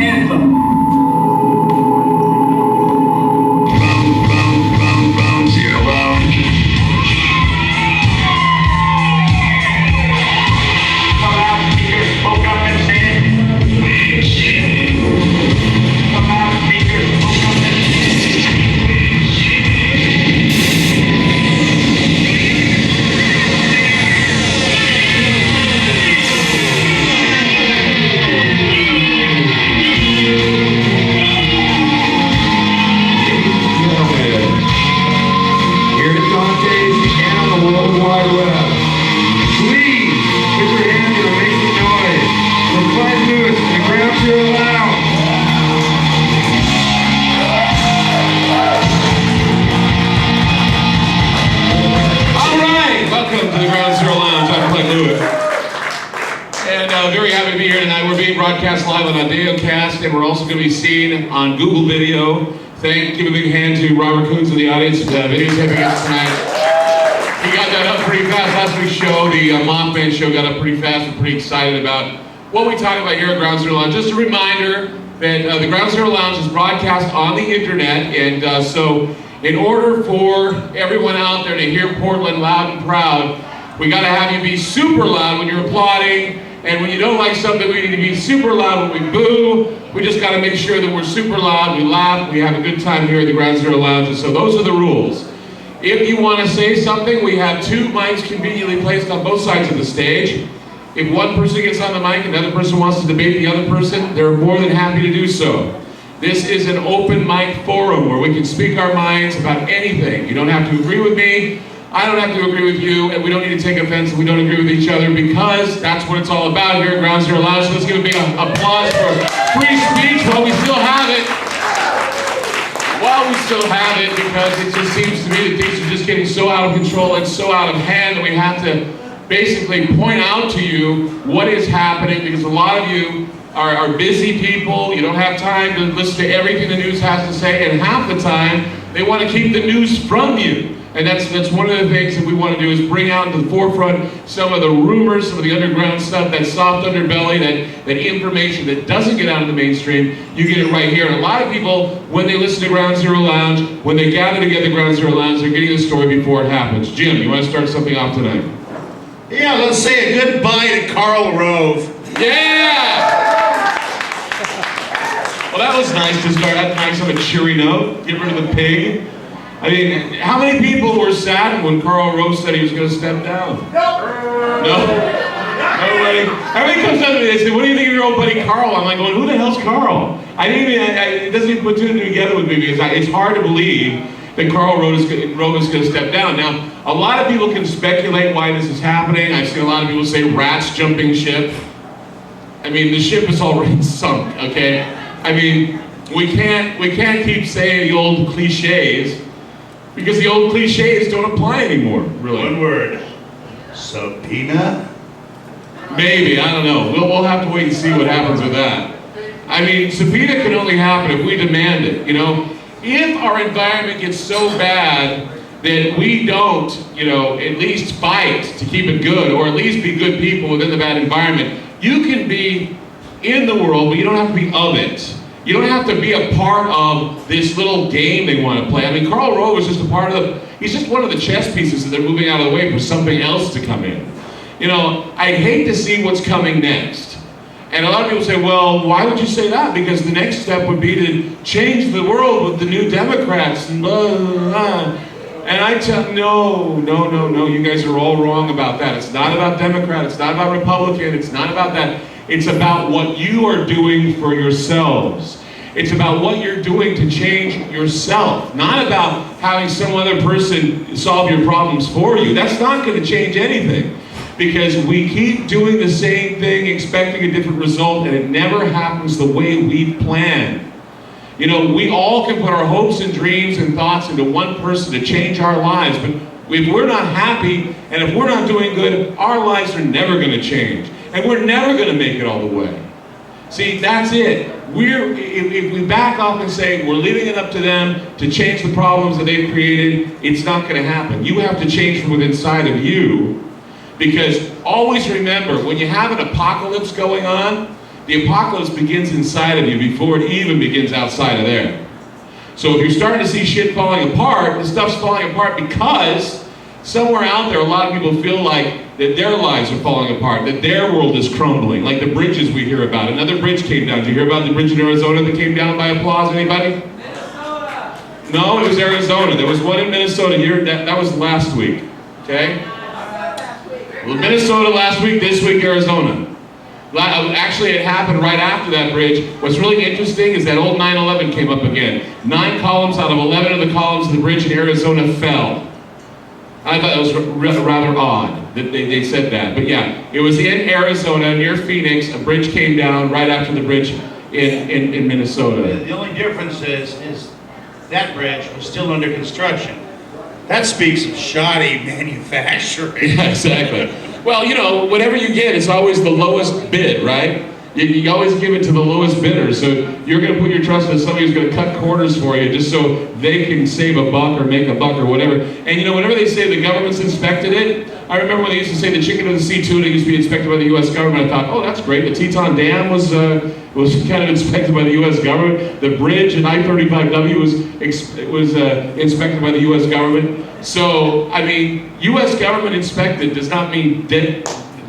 anthem. Clyde Lewis, the ground zero lounge. All right, welcome to the Ground Zero Lounge. I'm Clyde Lewis. And very happy to be here tonight. We're being broadcast live on AudioCast, and we're also going to be seen on Google Video. Give a big hand to Robert Coons in the audience, videotaping us tonight. He got that up pretty fast. Last week's show, the Mothman show, got up pretty fast. We're pretty excited about what we talk about here at Ground Zero Lounge. Just a reminder that the Ground Zero Lounge is broadcast on the internet, and so in order for everyone out there to hear Portland loud and proud, we got to have you be super loud when you're applauding, and when you don't like something, we need to be super loud when we boo. We just got to make sure that we're super loud, we laugh, we have a good time here at the Ground Zero Lounge, and so those are the rules. If you want to say something, we have two mics conveniently placed on both sides of the stage. If one person gets on the mic and the other person wants to debate the other person, they're more than happy to do so. This is an open mic forum where we can speak our minds about anything. You don't have to agree with me, I don't have to agree with you, and we don't need to take offense if we don't agree with each other, because that's what it's all about here at Ground Zero Lounge. So let's give a big applause for free speech while we still have it. While we still have it, because it just seems to me that things are just getting so out of control and so out of hand that we have to basically point out to you what is happening, because a lot of you are busy people. You don't have time to listen to everything the news has to say, and half the time they want to keep the news from you. And that's one of the things that we want to do, is bring out into the forefront some of the rumors, some of the underground stuff, that soft underbelly, that information that doesn't get out in the mainstream. You get it right here. And a lot of people, when they listen to Ground Zero Lounge, when they gather together at Ground Zero Lounge, they're getting the story before it happens. Jim, you want to start something off tonight? Yeah, let's say a goodbye to Karl Rove. Yeah! Well, that was nice to start that nice on a cheery note. Get rid of the pig. I mean, how many people were sad when Karl Rove said he was going to step down? No? Nobody? Everybody comes up to me and they say, what do you think of your old buddy Karl? I'm like, going, who the hell's Karl? It doesn't even put two and two together with me, because it's hard to believe that Karl Rove is going to step down. Now, a lot of people can speculate why this is happening. I've seen a lot of people say rats jumping ship. I mean, the ship is already sunk, okay? I mean, we can't keep saying the old cliches, because the old cliches don't apply anymore, really. One word. Subpoena? Maybe, I don't know. We'll have to wait and see what happens with that. I mean, subpoena can only happen if we demand it, you know? If our environment gets so bad that we don't, at least fight to keep it good, or at least be good people within the bad environment, you can be in the world, but you don't have to be of it. You don't have to be a part of this little game they want to play. I mean, Karl Rove is just he's just one of the chess pieces that they're moving out of the way for something else to come in. I'd hate to see what's coming next. And a lot of people say, well, why would you say that? Because the next step would be to change the world with the new Democrats and blah, blah, blah. And I tell them, no, you guys are all wrong about that. It's not about Democrat, it's not about Republican, it's not about that. It's about what you are doing for yourselves. It's about what you're doing to change yourself, not about having some other person solve your problems for you. That's not going to change anything, because we keep doing the same thing expecting a different result, and it never happens the way we planned. We all can put our hopes and dreams and thoughts into one person to change our lives, but if we're not happy and if we're not doing good, our lives are never going to change. And we're never going to make it all the way. See, that's it. If we back off and say we're leaving it up to them to change the problems that they've created, it's not going to happen. You have to change from within inside of you, because always remember, when you have an apocalypse going on, The apocalypse begins inside of you before it even begins outside of there. So if you're starting to see shit falling apart, the stuff's falling apart because somewhere out there, a lot of people feel like that their lives are falling apart, that their world is crumbling, like the bridges we hear about. Another bridge came down. Did you hear about the bridge in Arizona that came down by applause? Anybody? Minnesota. No, it was Arizona. There was one in Minnesota. That was last week. Okay? Well, Minnesota last week, this week Arizona. Actually, it happened right after that bridge. What's really interesting is that old 9/11 came up again. 9 columns out of 11 of the columns of the bridge in Arizona fell. I thought that was rather odd that they said that. But yeah, it was in Arizona near Phoenix. A bridge came down right after the bridge in Minnesota. The only difference is that bridge was still under construction. That speaks of shoddy manufacturing. Yeah, exactly. Well, you know, whatever you get, it's always the lowest bid, right? You always give it to the lowest bidder. So you're going to put your trust in somebody who's going to cut corners for you just so they can save a buck or make a buck or whatever. And you know, whenever they say the government's inspected it, I remember when they used to say the chicken of the sea tuna used to be inspected by the U.S. government. I thought, oh, that's great. The Teton Dam was kind of inspected by the U.S. government. The bridge in I-35W was inspected by the U.S. government. So, I mean, U.S. government inspected does not mean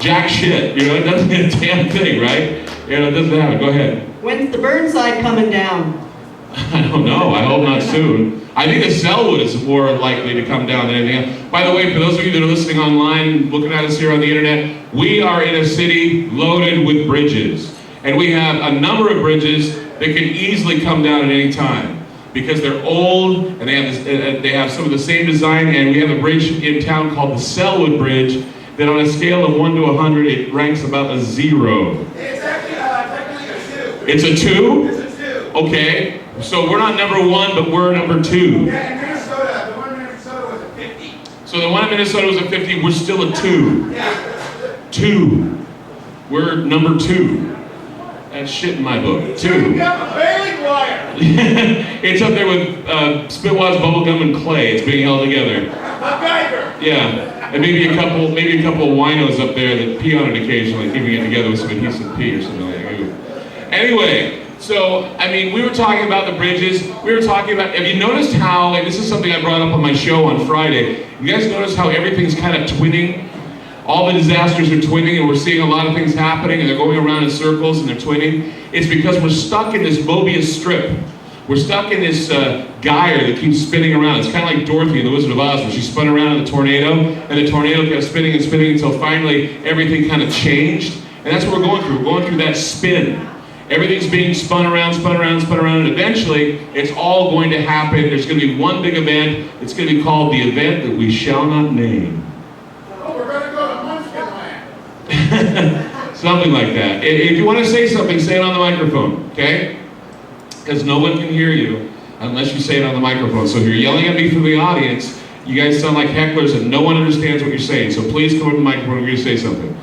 jack shit. You know, it doesn't mean a damn thing, right? You know, it doesn't happen. Go ahead. When's the Burnside coming down? I don't know. I hope not soon. I think the Selwood is more likely to come down than anything else. By the way, for those of you that are listening online, looking at us here on the internet, we are in a city loaded with bridges. And we have a number of bridges that can easily come down at any time because they're old and they have some of the same design. And we have a bridge in town called the Selwood Bridge that on a scale of 1 to 100, it ranks about a 0. It's actually technically a 2. It's a 2? It's a 2. Okay. So we're not number 1, but we're number 2. Yeah, in Minnesota, the one in Minnesota was a 50. So the one in Minnesota was a 50, we're still a 2. Yeah. 2. We're number 2. That's shit in my book. 2. You got a baling wire. It's up there with Spitwads, bubblegum, and clay. It's being held together. MacGyver. Yeah. And maybe a couple of winos up there that pee on it occasionally, keeping it together with some adhesive pee or something like that. Anyway. So, I mean, we were talking about the bridges. We were talking about, have you noticed how, and this is something I brought up on my show on Friday, you guys notice how everything's kind of twinning? All the disasters are twinning and we're seeing a lot of things happening and they're going around in circles and they're twinning. It's because we're stuck in this Mobius strip. We're stuck in this gyre that keeps spinning around. It's kind of like Dorothy in The Wizard of Oz when she spun around in the tornado and the tornado kept spinning and spinning until finally everything kind of changed. And that's what we're going through. We're going through that spin. Everything's being spun around, and eventually it's all going to happen. There's going to be one big event. It's going to be called the event that we shall not name. Oh, we're going to go to Munchkin Land. Something like that. If you want to say something, say it on the microphone, okay? Because no one can hear you unless you say it on the microphone. So if you're yelling at me from the audience, you guys sound like hecklers and no one understands what you're saying. So please come up to the microphone if you're going to say something.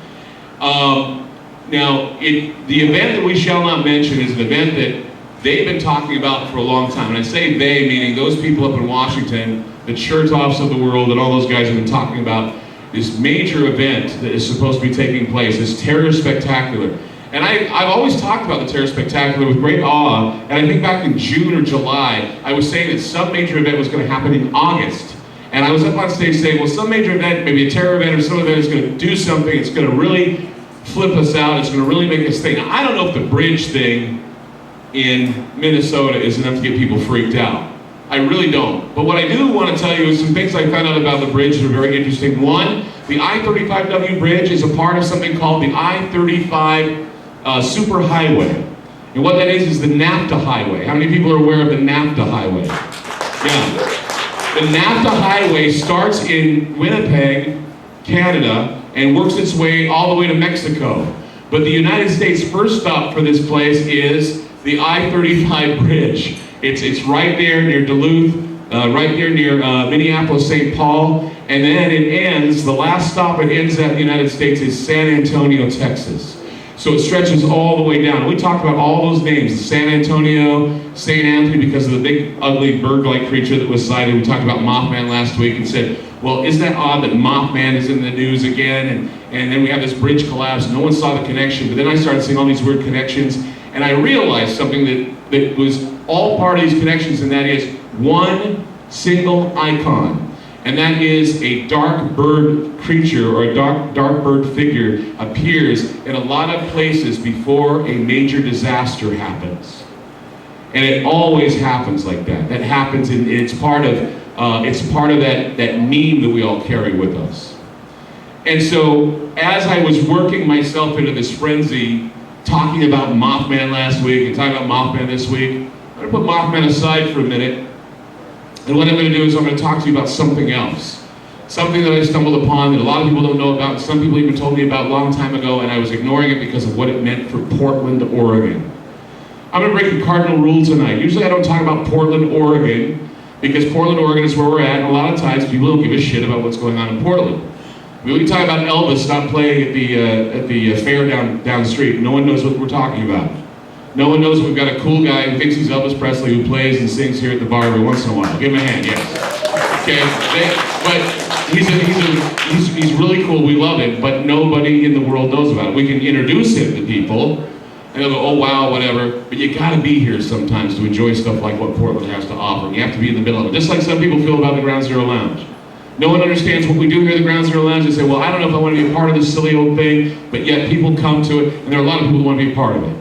Now, the event that we shall not mention is an event that they've been talking about for a long time. And I say they, meaning those people up in Washington, the Chertoffs of the world, and all those guys have been talking about this major event that is supposed to be taking place, this Terror Spectacular. And I've always talked about the Terror Spectacular with great awe, and I think back in June or July, I was saying that some major event was going to happen in August. And I was up on stage saying, well, some major event, maybe a terror event or some event is going to do something, it's going to really flip us out, it's going to really make us think. Now, I don't know if the bridge thing in Minnesota is enough to get people freaked out. I really don't. But what I do want to tell you is some things I found out about the bridge that are very interesting. One, the I-35W bridge is a part of something called the I-35 Superhighway. And what that is the NAFTA highway. How many people are aware of the NAFTA highway? Yeah. The NAFTA highway starts in Winnipeg, Canada, and works its way all the way to Mexico. But the United States' first stop for this place is the I-35 bridge. It's right there near Duluth, right there near Minneapolis, St. Paul, and then it ends, the last stop it ends at in the United States is San Antonio, Texas. So it stretches all the way down. We talked about all those names, San Antonio, St. Anthony, because of the big, ugly bird-like creature that was sighted. We talked about Mothman last week and said, well, isn't that odd that Mothman is in the news again? And then we have this bridge collapse. No one saw the connection. But then I started seeing all these weird connections. And I realized something that was all part of these connections, and that is one single icon. And that is a dark bird creature or a dark bird figure appears in a lot of places before a major disaster happens. And it always happens like that. That happens, and it's part of that meme that we all carry with us. And so, as I was working myself into this frenzy, talking about Mothman last week and talking about Mothman this week, I'm going to put Mothman aside for a minute. And what I'm going to do is I'm going to talk to you about something else. Something that I stumbled upon that a lot of people don't know about, and some people even told me about a long time ago, and I was ignoring it because of what it meant for Portland, Oregon. I'm going to break a cardinal rule tonight. Usually I don't talk about Portland, Oregon, because Portland, Oregon is where we're at, and a lot of times people don't give a shit about what's going on in Portland. I mean, we can talk about Elvis not playing at the fair down the street. No one knows what we're talking about. No one knows we've got a cool guy who thinks he's Elvis Presley who plays and sings here at the bar every once in a while. Give him a hand, yes. Okay, but he's really cool. We love him, but nobody in the world knows about it. We can introduce him to people, and they'll go, oh wow, whatever. But you got to be here sometimes to enjoy stuff like what Portland has to offer. You have to be in the middle of it, just like some people feel about the Ground Zero Lounge. No one understands what we do here at the Ground Zero Lounge. They say, well, I don't know if I want to be a part of this silly old thing, but yet people come to it, and there are a lot of people who want to be a part of it.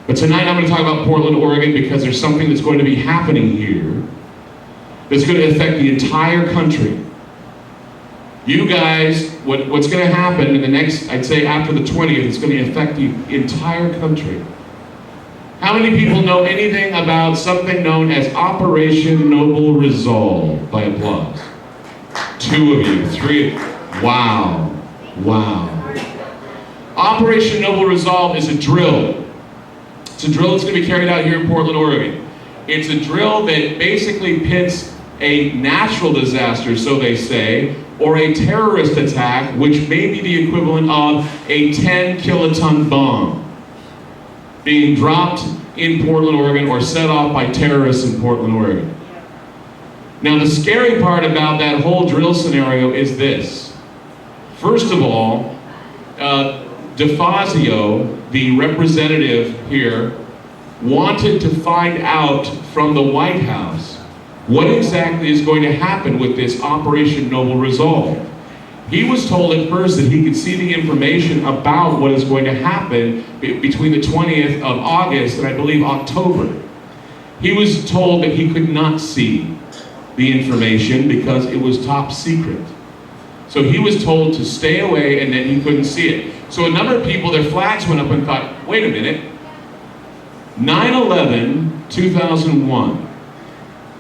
But tonight I'm going to talk about Portland, Oregon, because there's something that's going to be happening here that's going to affect the entire country. You guys, what's going to happen in the next, I'd say after the 20th, it's going to affect the entire country. How many people know anything about something known as Operation Noble Resolve? By applause. 2 of you, 3 of you. Wow. Operation Noble Resolve is a drill. It's a drill that's going to be carried out here in Portland, Oregon. It's a drill that basically pits a natural disaster, so they say, or a terrorist attack, which may be the equivalent of a 10-kiloton bomb being dropped in Portland, Oregon, or set off by terrorists in Portland, Oregon. Now, the scary part about that whole drill scenario is this. First of all, DeFazio, the representative here, wanted to find out from the White House what exactly is going to happen with this Operation Noble Resolve. He was told at first that he could see the information about what is going to happen between the 20th of August and I believe October. He was told that he could not see the information because it was top secret. So he was told to stay away and that he couldn't see it. So a number of people, their flags went up and thought, wait a minute, 9/11/2001.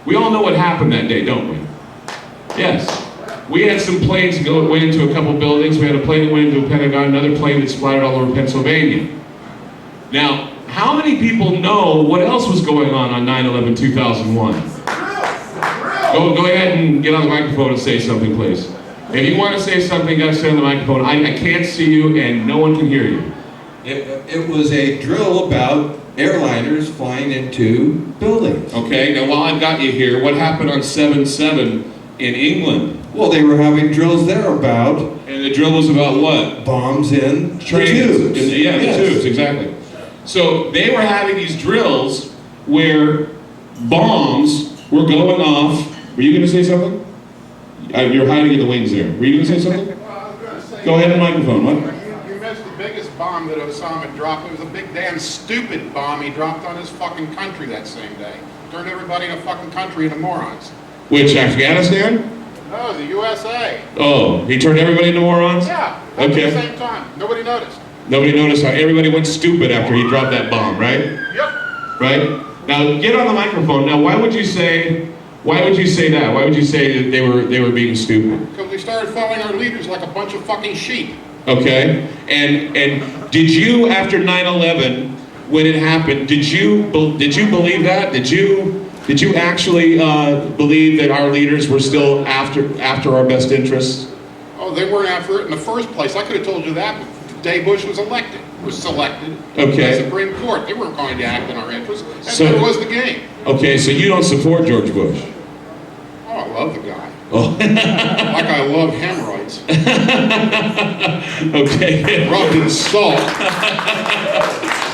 We all know what happened that day, don't we? Yes. We had some planes that went into a couple buildings. We had a plane that went into a Pentagon, another plane that splattered all over Pennsylvania. Now, how many people know what else was going on 9/11/2001? Go ahead and get on the microphone and say something, please. If you want to say something, you got to say on the microphone. I can't see you and no one can hear you. It was a drill about airliners flying into buildings. Okay, now while I've got you here, what happened on 7/7 in England? Well, they were having drills there about... And the drill was about what? Bombs in Trains. tubes. The tubes, exactly. So they were having these drills where bombs were going off. Were you going to say something? You're hiding in the wings there. Were you going to say something? Well, I was going to say... Go ahead on the microphone. What? You missed the biggest bomb that Osama dropped. It was a big damn stupid bomb he dropped on his fucking country that same day. Turned everybody in a fucking country into morons. Which, Afghanistan? No, the USA. Oh, he turned everybody into morons? Yeah, Okay. at the same time. Nobody noticed. Nobody noticed how everybody went stupid after he dropped that bomb, right? Yep. Right? Now, get on the microphone. Now, why would you say that? Why would you say that they were being stupid? Because we started following our leaders like a bunch of fucking sheep. Okay, and did you, after 9/11, when it happened, did you believe that? Did you actually believe that our leaders were still after our best interests? Oh, they weren't after it in the first place. I could have told you that the day Bush was elected. was selected Okay. by the Supreme Court. They weren't going to act in our interest, and So- that was the game. Okay, so you don't support George Bush? Oh, I love the guy. Oh. Like I love hemorrhoids. Okay. Rubbed in salt.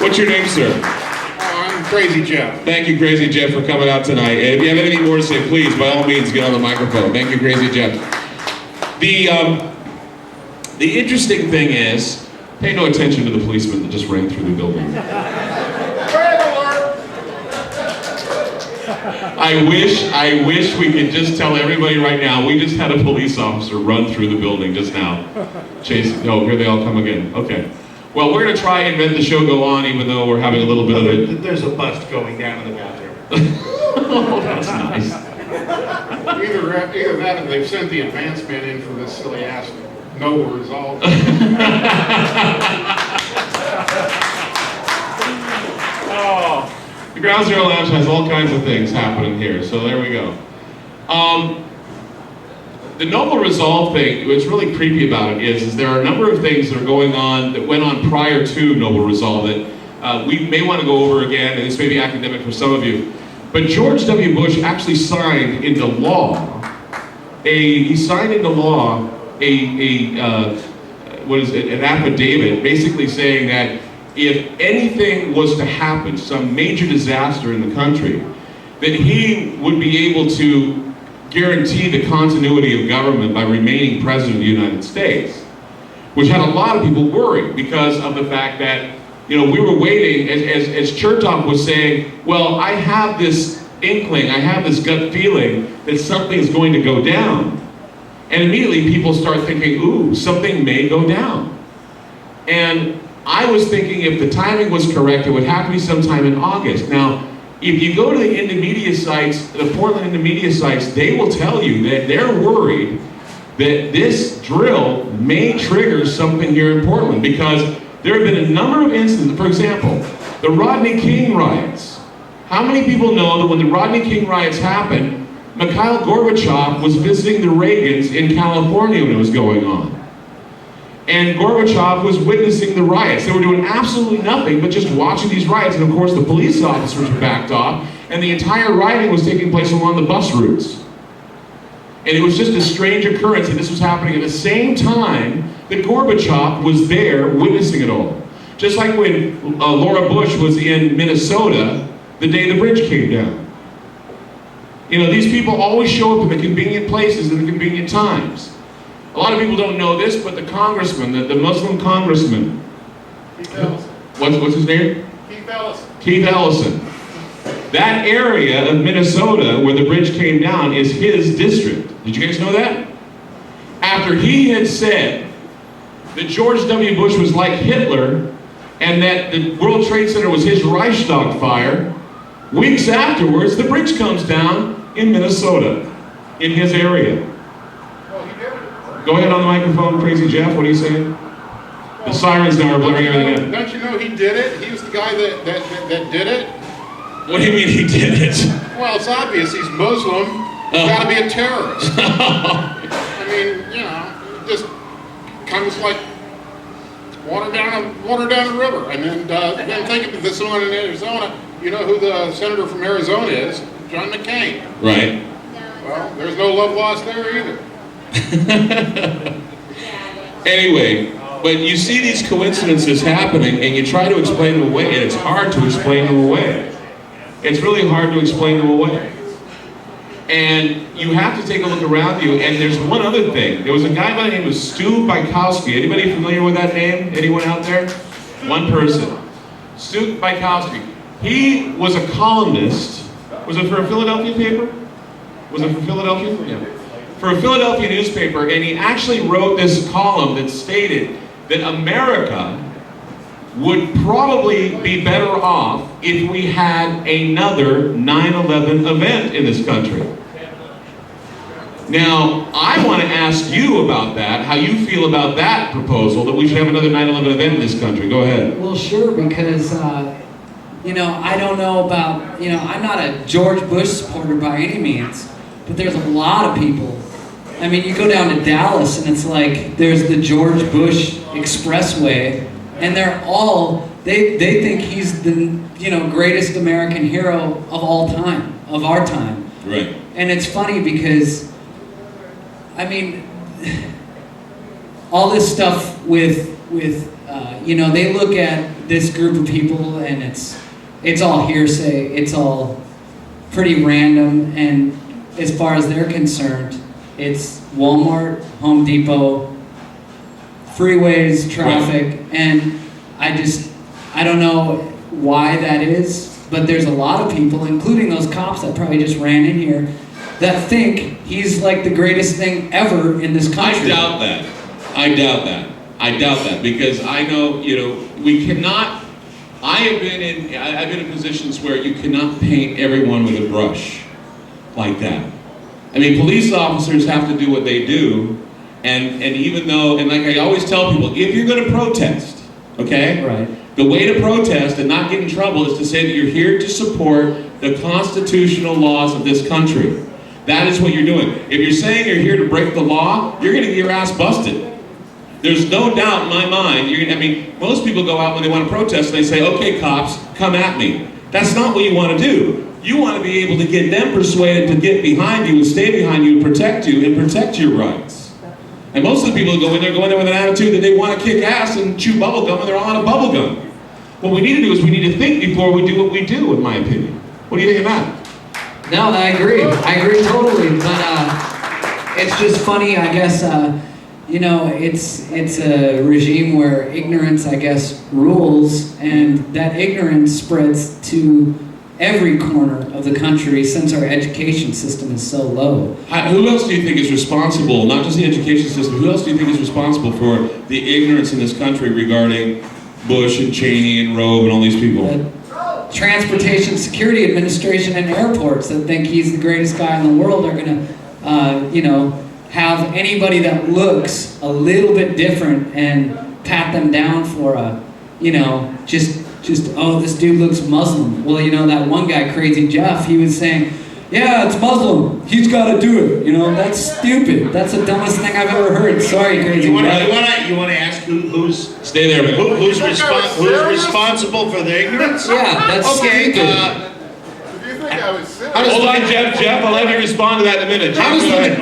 What's your name, sir? Oh, I'm Crazy Jeff. Thank you, Crazy Jeff, for coming out tonight. And if you have anything more to say, please, by all means, get on the microphone. Thank you, Crazy Jeff. The interesting thing is, pay no attention to the policeman that just ran through the building. I wish we could just tell everybody right now, we just had a police officer run through the building just now. Chasing, oh, here they all come again. Okay. Well, we're going to try and let the show go on, even though we're having a little bit of it. There's a bust going down in the bathroom. Oh, that's nice. Either that or they've sent the advance man in for this silly ass no resolve. Oh, the Ground Zero Lounge has all kinds of things happening here, so there we go. The Noble Resolve thing, what's really creepy about it is there are a number of things that are going on that went on prior to Noble Resolve that we may want to go over again, and this may be academic for some of you. But George W. Bush actually signed into law an affidavit basically saying that if anything was to happen, some major disaster in the country, that he would be able to guarantee the continuity of government by remaining president of the United States, which had a lot of people worried because of the fact that, you know, we were waiting, as Chertoff was saying, well, I have this inkling, I have this gut feeling that something's going to go down. And immediately people start thinking, ooh, something may go down. And I was thinking if the timing was correct, it would have to be sometime in August. Now, if you go to the Indomedia sites, the Portland Indomedia sites, they will tell you that they're worried that this drill may trigger something here in Portland because there have been a number of instances. For example, the Rodney King riots. How many people know that when the Rodney King riots happened, Mikhail Gorbachev was visiting the Reagans in California when it was going on? And Gorbachev was witnessing the riots. They were doing absolutely nothing but just watching these riots. And of course, the police officers were backed off, and the entire rioting was taking place along the bus routes. And it was just a strange occurrence that this was happening at the same time that Gorbachev was there witnessing it all. Just like when Laura Bush was in Minnesota the day the bridge came down. You know, these people always show up in the convenient places and the convenient times. A lot of people don't know this, but the congressman, the Muslim congressman, Keith Ellison. what's his name? Keith Ellison. Keith Ellison. That area of Minnesota where the bridge came down is his district. Did you guys know that? After he had said that George W. Bush was like Hitler and that the World Trade Center was his Reichstag fire, weeks afterwards the bridge comes down in Minnesota, in his area. Well, he did it. Go ahead on the microphone, Crazy Jeff, what are you saying? The sirens now are blaring everything out. Don't you know he did it? He was the guy that did it. What do you mean he did it? Well, it's obvious he's Muslim. He's got to be a terrorist. I mean, you know, it just comes like water down the river. And then think of this one in Arizona. You know who the senator from Arizona is? John McCain. Right. Well, there's no love lost there either. Anyway, but you see these coincidences happening and you try to explain them away, and it's hard to explain them away. It's really hard to explain them away. And you have to take a look around you, and there's one other thing. There was a guy by the name of Stu Bykowski. Anybody familiar with that name? Anyone out there? One person. Stu Bykowski. He was a columnist. Was it for a Philadelphia paper? Was it for Philadelphia? Yeah. For a Philadelphia newspaper, and he actually wrote this column that stated that America would probably be better off if we had another 9/11 event in this country. Now, I want to ask you about that, how you feel about that proposal, that we should have another 9/11 event in this country. Go ahead. Well, sure, because, you know, I don't know about, you know, I'm not a George Bush supporter by any means, but there's a lot of people. I mean, you go down to Dallas and it's like there's the George Bush Expressway, and they're all they think he's the greatest American hero of all time, of our time. Right. And it's funny because, I mean, all this stuff with they look at this group of people and it's all hearsay, it's all pretty random, and as far as they're concerned, it's Walmart, Home Depot, freeways, traffic, and I don't know why that is, but there's a lot of people, including those cops that probably just ran in here, that think he's like the greatest thing ever in this country. I doubt that because I know, we cannot, I've been in positions where you cannot paint everyone with a brush like that. I mean, police officers have to do what they do, and even though, and like I always tell people, if you're going to protest, okay? Right. The way to protest and not get in trouble is to say that you're here to support the constitutional laws of this country. That is what you're doing. If you're saying you're here to break the law, you're going to get your ass busted. There's no doubt in my mind, most people go out when they want to protest and they say, okay, cops, come at me. That's not what you want to do. You want to be able to get them persuaded to get behind you and stay behind you and protect your rights. And most of the people who go in there with an attitude that they want to kick ass and chew bubble gum, and they're all on a bubble gum. What we need to do is we need to think before we do what we do, in my opinion. What do you think of that? No, I agree totally, but it's just funny, I guess, it's a regime where ignorance, I guess, rules, and that ignorance spreads to every corner of the country since our education system is so low. Who else do you think is responsible, not just the education system, who else do you think is responsible for the ignorance in this country regarding Bush and Cheney and Roe and all these people? The Transportation Security Administration and airports that think he's the greatest guy in the world are going to, have anybody that looks a little bit different and pat them down for this dude looks Muslim. Well, that one guy, Crazy Jeff, he was saying, yeah, it's Muslim. He's got to do it. That's stupid. That's the dumbest thing I've ever heard. Sorry, Crazy Jeff. You want to ask who's Stay there, man. who's responsible for the ignorance? Yeah, that's Okay, stupid. If you think I was silly, Hold on, Jeff. I'll let you respond to that in a minute. How Jeff, does go ahead.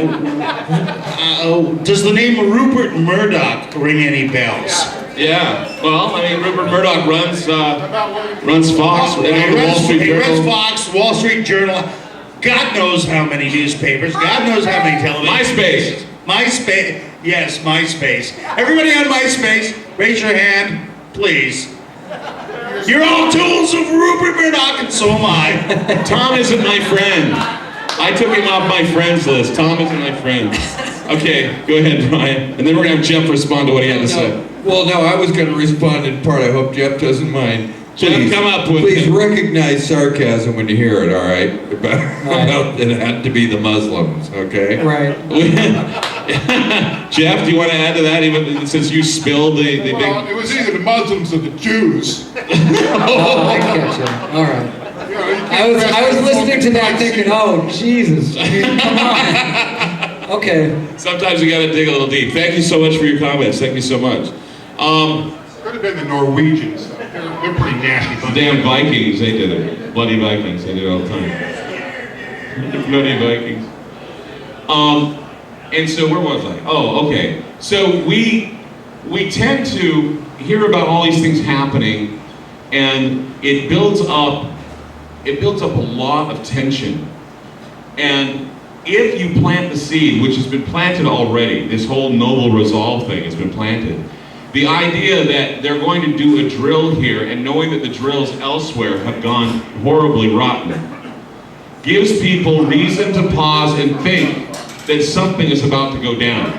does the name of Rupert Murdoch ring any bells? Yeah. Well, Rupert Murdoch runs Fox, He and the Wall Street runs Journal. Fox, Wall Street Journal. God knows how many newspapers. God knows how many television. MySpace. Yes, MySpace. Everybody on MySpace, raise your hand, please. You're all tools of Rupert Murdoch, and so am I. Tom isn't my friend. I took him off my friends list. Tom isn't my friend. Okay, go ahead, Brian. And then we're going to have Jeff respond to what he had to say. Well, no, I was going to respond in part. I hope Jeff doesn't mind. Jeff, come up with Please it. recognize sarcasm when you hear it, all right? About it had to be the Muslims, okay? Right. Jeff, do you want to add to that, even since you spilled the big... well, it was either the Muslims or the Jews. Oh, I catch you. All right. I was listening to that thinking, oh, Jesus. I mean, come on. Okay. Sometimes you got to dig a little deep. Thank you so much for your comments. Thank you so much. Could have been the Norwegians, though. They're pretty nasty bunch. Damn Vikings, they did it. Bloody Vikings, they did it all the time. Bloody Vikings. And so where was I? Oh, okay. So we tend to hear about all these things happening, and it builds up a lot of tension. And if you plant the seed, which has been planted already, this whole noble resolve thing has been planted, the idea that they're going to do a drill here and knowing that the drills elsewhere have gone horribly rotten gives people reason to pause and think that something is about to go down.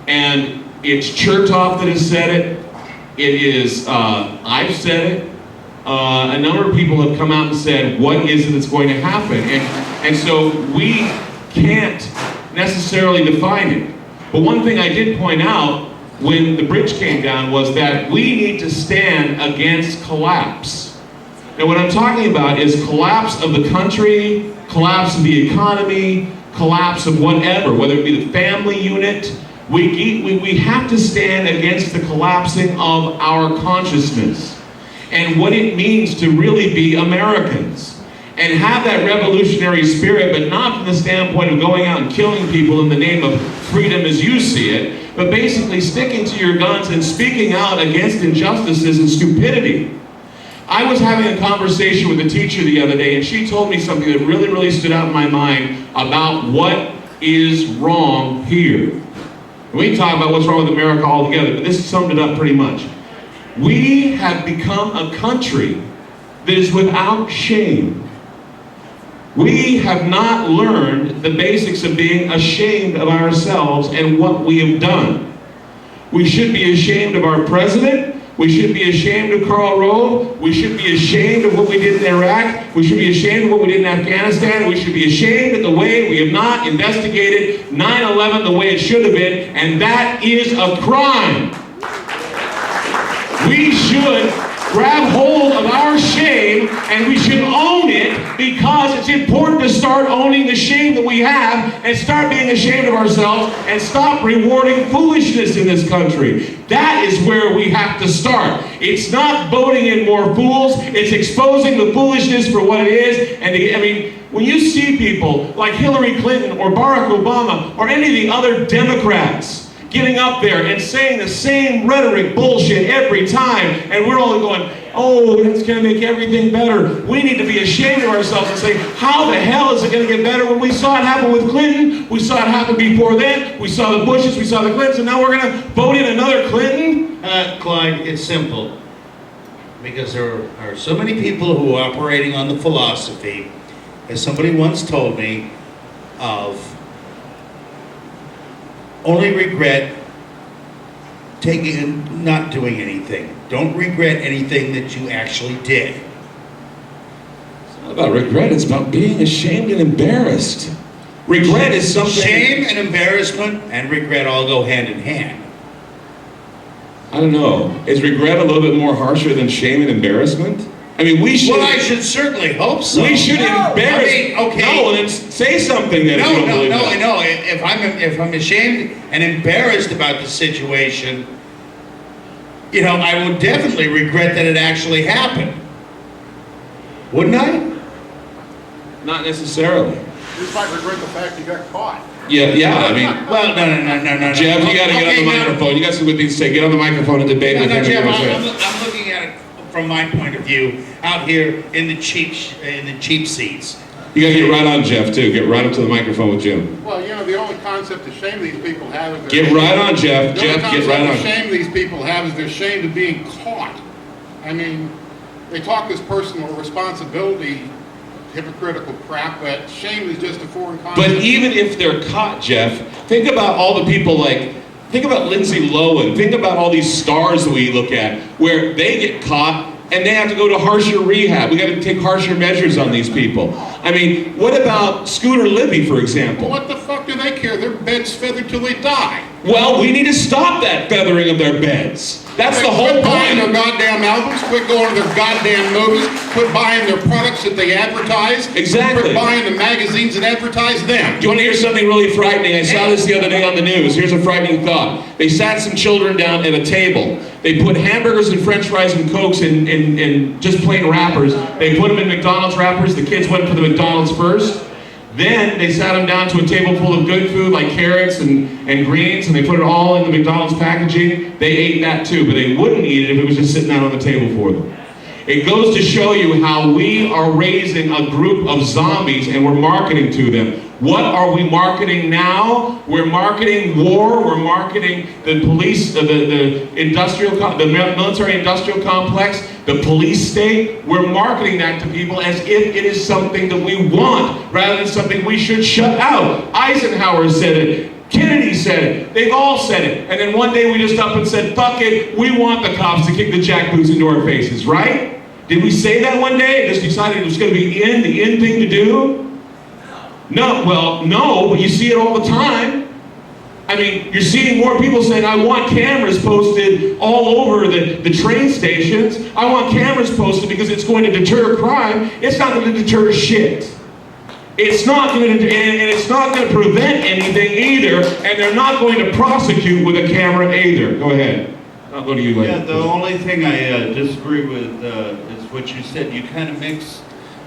And it's Chertoff that has said it. It is, I've said it. A number of people have come out and said, what is it that's going to happen? And so we can't necessarily define it. But one thing I did point out when the bridge came down was that we need to stand against collapse. Now what I'm talking about is collapse of the country, collapse of the economy, collapse of whatever, whether it be the family unit, We have to stand against the collapsing of our consciousness and what it means to really be Americans. And have that revolutionary spirit, but not from the standpoint of going out and killing people in the name of freedom as you see it, but basically sticking to your guns and speaking out against injustices and stupidity. I was having a conversation with a teacher the other day, and she told me something that really, really stood out in my mind about what is wrong here. We can talk about what's wrong with America altogether, but this summed it up pretty much. We have become a country that is without shame. We have not learned the basics of being ashamed of ourselves and what we have done. We should be ashamed of our president. We should be ashamed of Karl Rove. We should be ashamed of what we did in Iraq. We should be ashamed of what we did in Afghanistan. We should be ashamed of the way we have not investigated 9/11 the way it should have been, and that is a crime. We should grab hold of our shame and we should own it, because it's important to start owning the shame that we have and start being ashamed of ourselves and stop rewarding foolishness in this country. That is where we have to start. It's not voting in more fools, it's exposing the foolishness for what it is. And when you see people like Hillary Clinton or Barack Obama or any of the other Democrats getting up there and saying the same rhetoric bullshit every time, and we're all going, oh, that's going to make everything better. We need to be ashamed of ourselves and say, how the hell is it going to get better when we saw it happen with Clinton? We saw it happen before then. We saw the Bushes, we saw the Clintons, and now we're going to vote in another Clinton? Clyde, it's simple. Because there are so many people who are operating on the philosophy, as somebody once told me, of only regret not doing anything. Don't regret anything that you actually did. It's not about regret, it's about being ashamed and embarrassed. Regret is something... Shame and embarrassment and regret all go hand in hand. I don't know. Is regret a little bit more harsher than shame and embarrassment? I mean, we should... Well, I should certainly hope so. We should embarrass... okay. No, then say something then. No. If I'm ashamed and embarrassed about the situation, I would definitely regret that it actually happened. Wouldn't I? Not necessarily. You might regret the fact you got caught. Yeah, I mean... Well, no. Jeff, you gotta get on the microphone. You got some good things to say. Get on the microphone and debate. No, Jeff, I'm looking at it from my point of view, out here in the cheap seats. You gotta get right on Jeff, too. Get right up to the microphone with Jim. Well, the only concept of shame these people have is... Get right on, Jeff. Jeff, get right on. The only concept of shame these people have is they're ashamed of being caught. I mean, they talk this personal responsibility, hypocritical crap, but shame is just a foreign concept. But even if they're caught, Jeff, think about all the people think about Lindsay Lohan, think about all these stars that we look at, where they get caught and they have to go to harsher rehab. We got to take harsher measures on these people. I mean, what about Scooter Libby, for example? What the fuck do they care? Their bed's feathered till they die. Well, we need to stop that feathering of their beds. That's the whole Quit buying their point. goddamn albums, quit going to their goddamn movies, quit buying their products that they advertise. Exactly. Quit buying the magazines that advertise them. Do you want to hear something really frightening? I saw this the other day on the news. Here's a frightening thought. They sat some children down at a table. They put hamburgers and french fries and Cokes in just plain wrappers. They put them in McDonald's wrappers. The kids went for the McDonald's first. Then they sat them down to a table full of good food like carrots and greens, and they put it all in the McDonald's packaging. They ate that too, but they wouldn't eat it if it was just sitting out on the table for them. It goes to show you how we are raising a group of zombies and we're marketing to them. What are we marketing now? We're marketing war. We're marketing the police, the military-industrial complex, the police state. We're marketing that to people as if it is something that we want, rather than something we should shut out. Eisenhower said it. Kennedy said it. They've all said it. And then one day we just up and said, fuck it, we want the cops to kick the jackboots into our faces, right? Did we say that one day and just decided it was going to be the in thing to do? No, well, no, but you see it all the time. I mean, you're seeing more people saying, I want cameras posted all over the train stations. I want cameras posted because it's going to deter crime. It's not going to deter shit. It's not going to, and it's not going to prevent anything either, and they're not going to prosecute with a camera either. Go ahead. I'll go to you later. Yeah, the only thing I disagree with is what you said. You kind of mix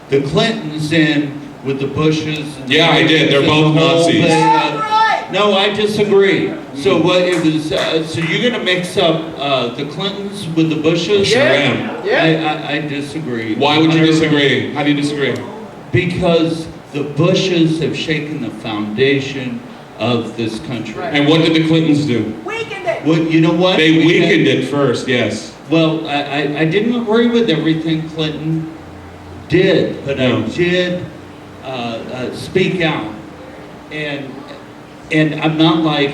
the Clintons in with the Bushes. And Yeah, I did. They're both the whole Nazis. thing. No, I disagree. So what it was? So you're gonna mix up the Clintons with the Bushes? Sure am. I disagree. Why would you disagree? How do you disagree? Because the Bushes have shaken the foundation of this country. And what did the Clintons do? Weakened it. Well, you know what? They weakened it first, yes. Well, I didn't agree with everything Clinton did, but No. I did speak out. And I'm not like,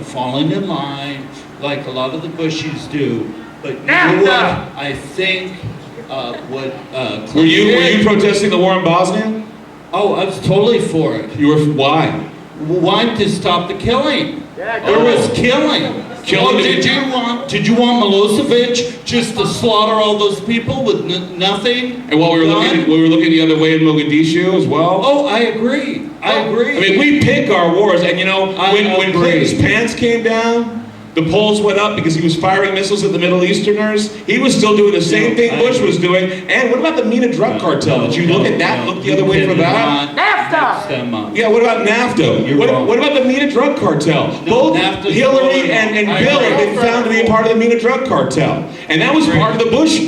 falling in line like a lot of the Bushies do. But you know what? I think what Clinton Were you did- protesting the war in Bosnia? Oh, I was totally for it. You were, why? Why to stop the killing? There was killing. Killing Oh, the- did you want Milosevic just to slaughter all those people with nothing? And while we were done? looking the other way in Mogadishu as well. Oh, I agree. I agree. I mean, we pick our wars, and I when agree. Clinton's pants came down, the polls went up because he was firing missiles at the Middle Easterners. He was still doing the same thing I Bush agree. was doing. And what about the MENA drug cartel? Did you look at that? Look the other way for that? NAFTA. Yeah, what about NAFTA? You're What, wrong. what about the MENA drug cartel? Both NAFTA's Hillary going and on. Bill I have been agree. found to be a part of the MENA drug cartel. And that was part of the Bush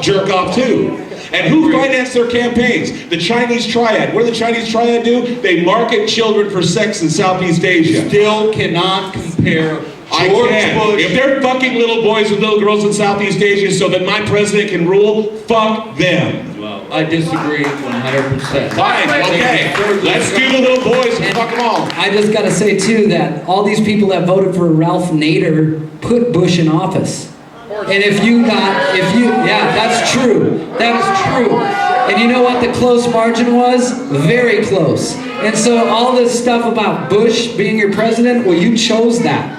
jerk off too. And who financed their campaigns? The Chinese Triad. What did the Chinese Triad do? They market children for sex in Southeast Asia. Still cannot compare I George can. Bush. If they're fucking little boys with little girls in Southeast Asia so that my president can rule, fuck them. Well, I disagree 100%. Fine, okay. Let's do the little boys and fuck them all. I just gotta say too that all these people that voted for Ralph Nader put Bush in office. And yeah, that's true. That is true. And you know what the close margin was? Very close. And so all this stuff about Bush being your president, well, you chose that.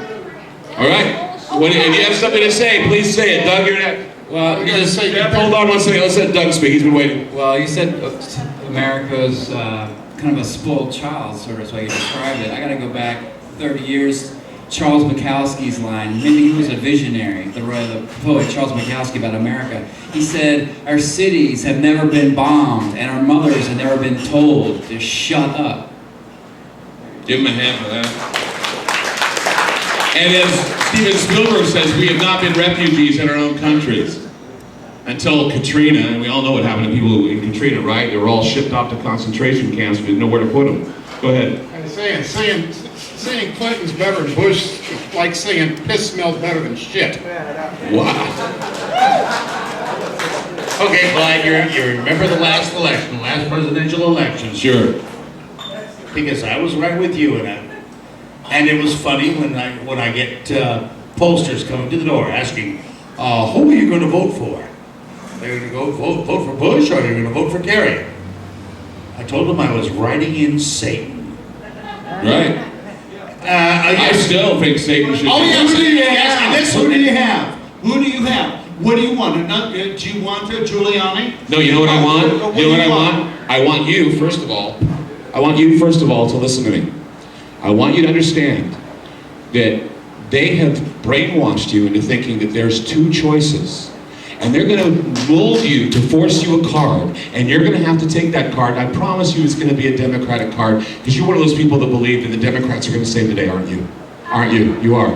All right. If you have something to say, please say it. Doug, you're next. Well, You gotta say Hold on one second. Let's let Doug speak. He's been waiting. Well, you said America's kind of a spoiled child, sort of, is how you described it. I got to go back 30 years. Charles Bukowski's line. Maybe he was a visionary, the poet Charles Bukowski about America. He said, "Our cities have never been bombed, and our mothers have never been told to shut up." Give him a hand for that. And as Steven Spielberg says, we have not been refugees in our own countries until Katrina, and we all know what happened to people in Katrina, right? They were all shipped off to concentration camps. We didn't know where to put them. Go ahead. And saying Clinton's better than Bush is like saying piss smells better than shit. Wow. Okay, Clyde, you remember the last election, the last presidential election? Sure. Because I was right with you, and it was funny when I get posters coming to the door asking, who are you going to vote for? They're going to go vote for Bush, or they're going to vote for Kerry? I told them I was writing in Satan. Right. I still think Satan should. Oh be yes, president. who do you have? Who do you have? What do you want? Do you want Giuliani? No, you know what I want? What You know do what I want? I want you, first of all, to listen to me. I want you to understand that they have brainwashed you into thinking that there's two choices. And they're going to mold you to force you a card. And you're going to have to take that card. I promise you it's going to be a Democratic card. Because you're one of those people that believe that the Democrats are going to save the day, aren't you? Aren't you? You are.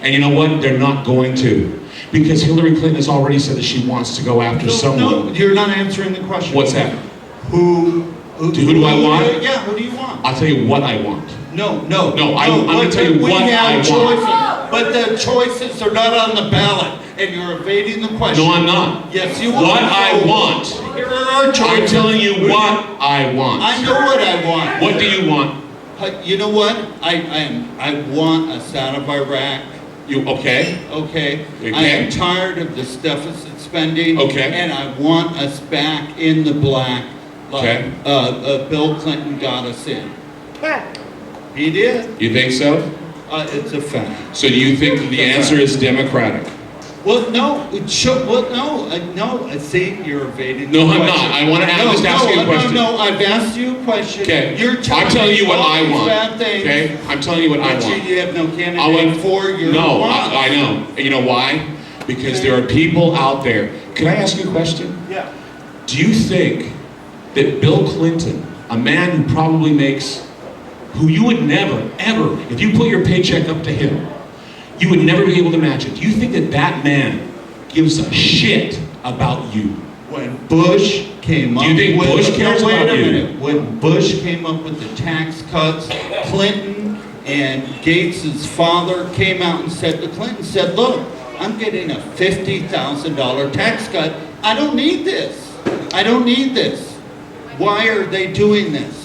And you know what? They're not going to. Because Hillary Clinton has already said that she wants to go after someone. No, you're not answering the question. What's that? Who do I want? Yeah, who do you want? I'll tell you what I want. No, I'm going to tell you what I want. Choices, but the choices are not on the ballot, and you're evading the question. No, I'm not. Yes, you are. What I want. Here are our choices. I'm telling you what I want. I know what I want. What do you want? You know what? I want us out of Iraq. You okay? Okay. Okay. I am tired of this deficit spending. Okay. And I want us back in the black, like Okay. Bill Clinton got us in. He did. You think so? It's a fact. So do you think that the answer is Democratic? Well, no, see, you're evading. No, the I'm question. not. I want to just ask you a question. No, I've asked you a question. Okay. I'm telling you what I want. Bad things, okay. I'm telling you what I but want. you have no I candidate want for your No, want. I know. And you know why? Because there are people out there. Can I ask you a question? Yeah. Do you think that Bill Clinton, a man who probably makes, who you would never, ever, if you put your paycheck up to him, you would never be able to match it. Do you think that that man gives a shit about you? When Bush came up Do you think with... Bush cares wait about a you? minute. When Bush came up with the tax cuts, Clinton and Gates' father came out and said to Clinton, said, look, I'm getting a $50,000 tax cut. I don't need this. I don't need this. Why are they doing this?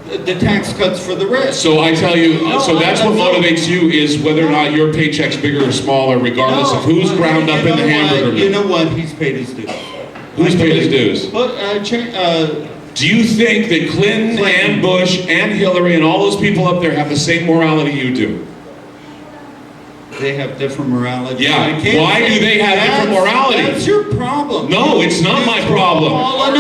The tax cuts for the rich. So I tell you, No, so that's what motivates you is whether or not your paycheck's bigger or smaller, regardless of who's ground up in the hamburger You mill. know what? He's paid his dues. Who's paid his dues? But, Do you think that Clinton and Bush and Hillary and all those people up there have the same morality you do? they have different morality. Yeah. I can't Why say- do they have different morality? That's your problem. No, it's not my problem.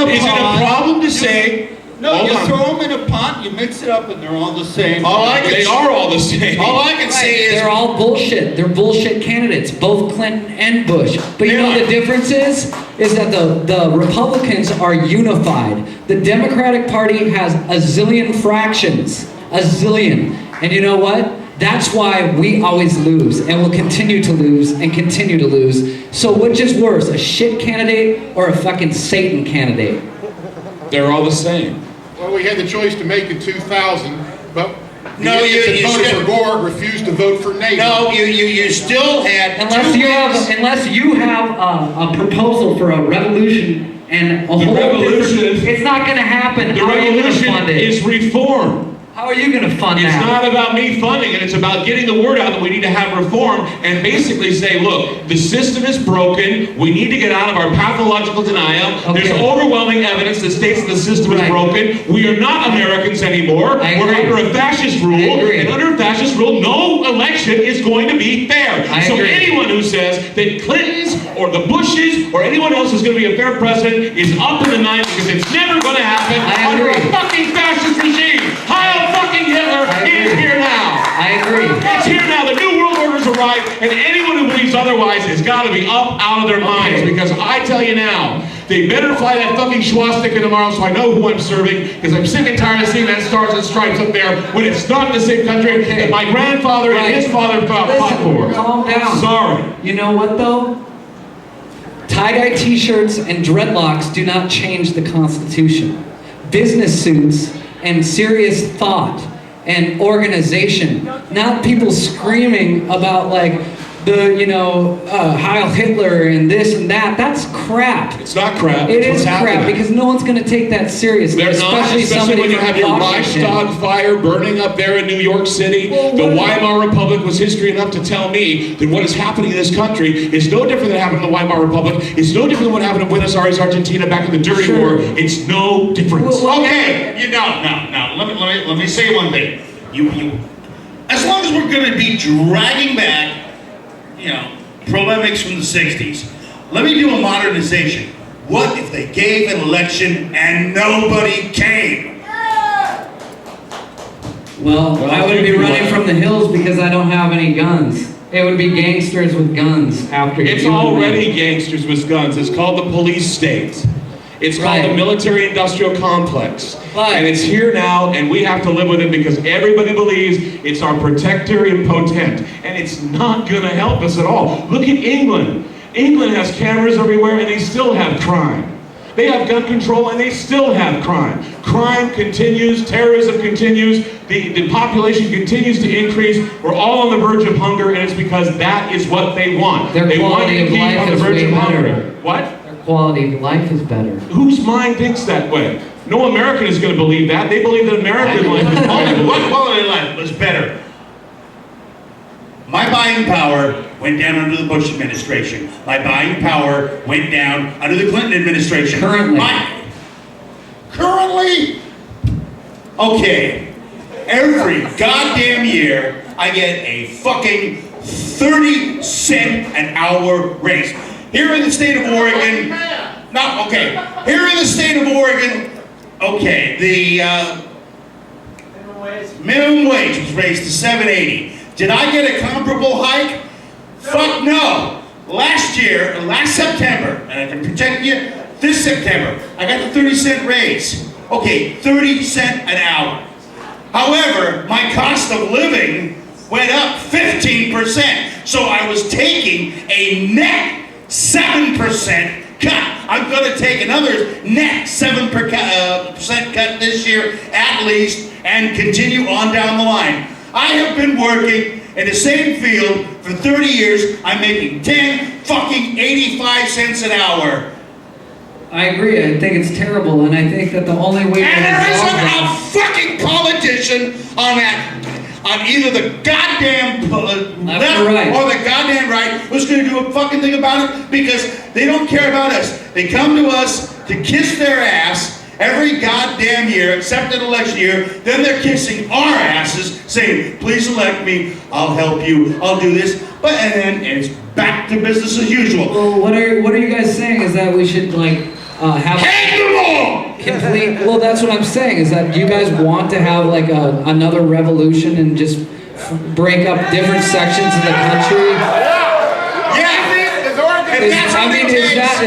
Is it a problem to say? No, Hold you on. throw them in a pot, you mix it up, and they're all the same. They are all the same. All I can say is They're all bullshit. They're bullshit candidates, both Clinton and Bush. But you know the difference is that the Republicans are unified. The Democratic Party has a zillion fractions. A zillion. And you know what? That's why we always lose, and will continue to lose, and continue to lose. So which is worse, a shit candidate or a fucking Satan candidate? They're all the same. Well, we had the choice to make in 2000, but No, the idiots you that voted still- for Gore refused to vote for Navy. no, you still had Unless two you have, weeks. unless you have a proposal for a revolution and a whole revolution- different, it's not going to happen. The How are you going to revolution fund it? is reform. How are you going to fund It's that? not about me funding it. It's about getting the word out that we need to have reform and basically say, look, the system is broken. We need to get out of our pathological denial. Okay. There's overwhelming evidence that states that the system is Right. broken. We are not Americans anymore. I We're agree. under a fascist rule. I agree. And under a fascist rule, no election is going to be fair. I So agree. anyone who says that Clinton's or the Bushes or anyone else is going to be a fair president is up in the night because it's never going to happen I under a agree. fucking fascist regime. Heil fucking Hitler! I It's agree. here now. I agree. It's here now. The New World Order's arrived, and anyone who believes otherwise has got to be up out of their minds. Because I tell you now, they better fly that fucking swastika tomorrow so I know who I'm serving. Because I'm sick and tired of seeing that stars and stripes up there when it's not in the same country that my grandfather and his father fought for. Calm down. Sorry. You know what though? Tie-dye t-shirts and dreadlocks do not change the Constitution. Business suits and serious thought and organization, not people screaming about like the, Heil Hitler and this and that. That's crap. It's not crap. It It's is what's crap happening. because no one's going to take that seriously, They're not, especially when you have your Washington. Reichstag fire burning up there in New York City. Well, The what- Weimar Republic was history enough to tell me that what is happening in this country is no different than happened in the Weimar Republic. It's no different than what happened in Buenos Aires, Argentina, back in the dirty Sure. war. It's no different. Well, Okay, let me say one thing. As long as we're going to be dragging back, polemics from the 60s, let me do a modernization. What if they gave an election and nobody came? Well, I would be running from the hills because I don't have any guns. It would be gangsters with guns after It's you and me. already gangsters with guns. It's called the police state. It's called Right. the military-industrial complex. But- And it's here now, and we have to live with it because everybody believes it's our protector and potent. And it's not going to help us at all. Look at England. England has cameras everywhere, and they still have crime. They have gun control, and they still have crime. Crime continues, terrorism continues, the population continues to increase. We're all on the verge of hunger, and it's because that is what they want. Their They want quality to of keep life on the is verge way of hunger. better. What? Their quality of life is better. Whose mind thinks that way? No American is going to believe that. They believe that American life is better. What quality of life was better? My buying power went down under the Bush administration. My buying power went down under the Clinton administration. Currently. Currently? Okay. Every goddamn year, I get a fucking 30-cent an hour raise. Here in the state of Oregon, here in the state of Oregon, okay, the minimum wage was raised to $7.80. Did I get a comparable hike? Fuck no. Last September, and I can protect you, this September, I got the 30-cent raise. Okay, 30 cents an hour. However, my cost of living went up 15%. So I was taking a net 7% cut. I'm going to take another net 7% cut this year at least and continue on down the line. I have been working in the same field for 30 years. I'm making 85 cents an hour. I agree. I think it's terrible, and I think that the only way And to there resolve isn't a that- fucking politician on either the goddamn left or right. or the goddamn right who's going to do a fucking thing about it, because they don't care about us. They come to us to kiss their ass every goddamn year, except an election year. Then they're kissing our asses, saying, please elect me, I'll help you, I'll do this. And then it's back to business as usual. Well, what are you guys saying? Is that we should have Hang them all! complete? Well, that's what I'm saying. Is that you guys want to have like another revolution and just break up different sections of the country? Yeah! If that's what it takes.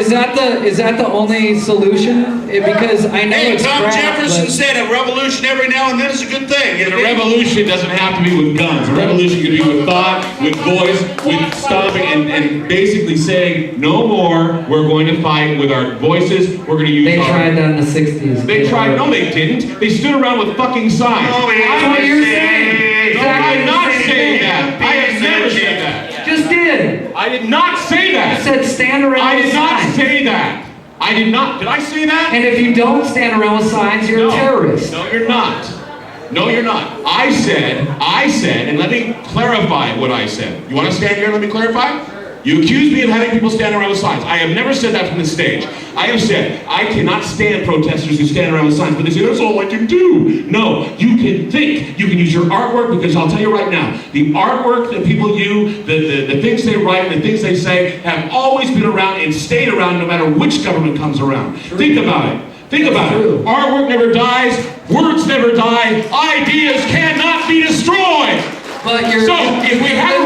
Is that the only solution? Because I know Hey, it's Tom crap, Jefferson but- said a revolution every now and then is a good thing. And a revolution doesn't have to be with guns. A revolution can be with thought, with voice, with stomping, and basically saying, no more, we're going to fight with our voices, we're going to use They our... tried that in the 60s. They tried, no they didn't. They stood around with fucking signs. That's what you're saying. No, I'm not saying that. I have never said that. Just did. I did not say You that. said stand around I with did not signs. say that. I did not. Did I say that? And if you don't stand around with signs, you're a terrorist. No, you're not. No, you're not. I said, and let me clarify what I said. You want to stand here and let me clarify? You accuse me of having people stand around with signs. I have never said that from the stage. I have said, I cannot stand protesters who stand around with signs, but they say, that's all I can do. No, you can think. You can use your artwork, because I'll tell you right now, the artwork that people use, the things they write, the things they say, have always been around and stayed around no matter which government comes around. True. Think about it. Think about it. Artwork never dies. Words never die. Ideas cannot be destroyed. But you're, So if we have a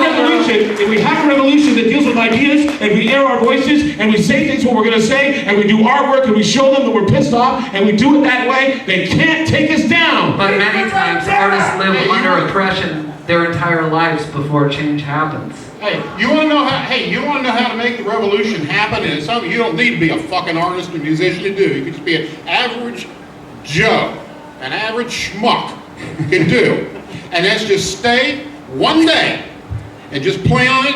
revolution that deals with ideas, and we air our voices, and we say things what we're going to say, and we do our work, and we show them that we're pissed off, and we do it that way, they can't take us down. But many times artists live under oppression their entire lives before change happens. Hey, you want to know how to make the revolution happen? And it's something you don't need to be a fucking artist or musician to do. You can just be an average Joe, an average schmuck can do. And that's just stay one day and just play on it.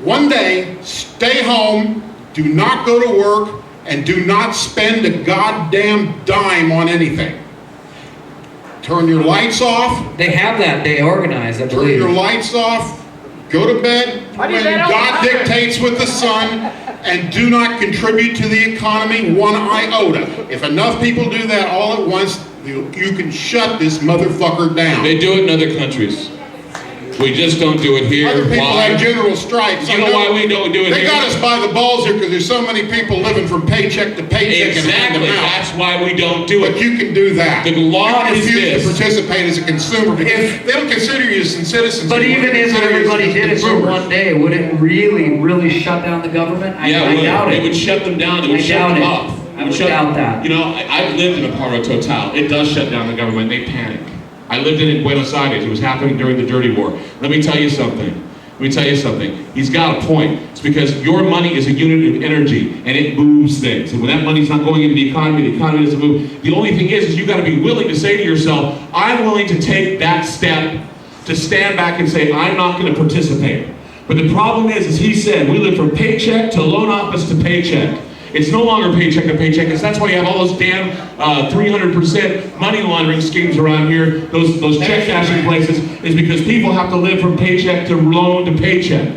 One day, stay home, do not go to work, and do not spend a goddamn dime on anything. Turn your lights off. They have that day organized, I Turn believe. your lights off. Go to bed when God dictates with the sun, and do not contribute to the economy one iota. If enough people do that all at once, you can shut this motherfucker down. They do it in other countries. We just don't do it here. Other people Why? have general strikes. You know why we don't do it They here? got us by the balls here because there's so many people living from paycheck to paycheck and hand Exactly. them out. That's why we don't do But it. you can do that. The law you is refuse this. to participate as a consumer because they don't consider you as citizens. But anymore. even They if consider you everybody as did it for consumers. one day, would it really shut down the government? I doubt it. It would shut them down. It would I shut doubt them it. up. I would doubt that. You know, I've lived in a part of Total. It does shut down the government. They panic. I lived in Buenos Aires. It was happening during the Dirty War. Let me tell you something. He's got a point. It's because your money is a unit of energy, and it moves things. And when that money's not going into the economy doesn't move. The only thing is you got to be willing to say to yourself, I'm willing to take that step to stand back and say, I'm not going to participate. But the problem is he said, we live from paycheck to loan office to paycheck. It's no longer paycheck to paycheck. That's why you have all those damn 300% money laundering schemes around here, those check cashing places, is because people have to live from paycheck to loan to paycheck.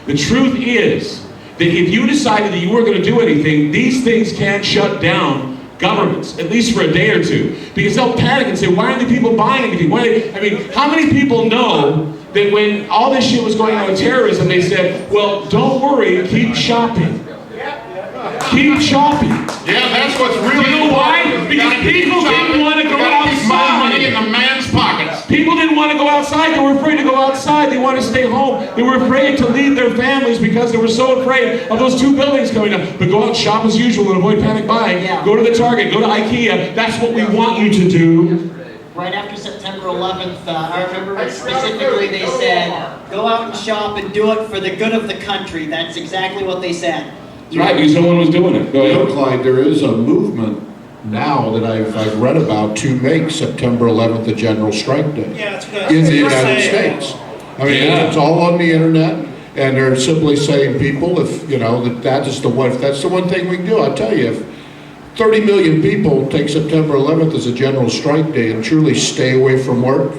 The truth is that if you decided that you weren't going to do anything, these things can shut down governments, at least for a day or two, because they'll panic and say, why aren't the people buying anything? How many people know that when all this shit was going on with terrorism, they said, well, don't worry, keep shopping. Keep shopping. Yeah, that's what's really. You know why? Because people didn't want to go outside. Money in the man's pockets. People didn't want to go outside. They were afraid to go outside. They wanted to stay home. They were afraid to leave their families because they were so afraid of those 2 buildings coming up. But go out and shop as usual and avoid panic buying. Yeah. Go to the Target. Go to IKEA. That's what we want you to do. Right after September 11th, I remember specifically they said, go out and shop and do it for the good of the country. That's exactly what they said. That's right, because no one was doing it. Go You know, ahead. Clyde, there is a movement now that I've read about to make September 11th a general strike day Yeah, it's good. in the United States. I mean, Yeah. it's all on the internet, and they're simply saying, people, if you know that's the one thing we can do. I tell you, if 30 million people take September 11th as a general strike day and truly stay away from work,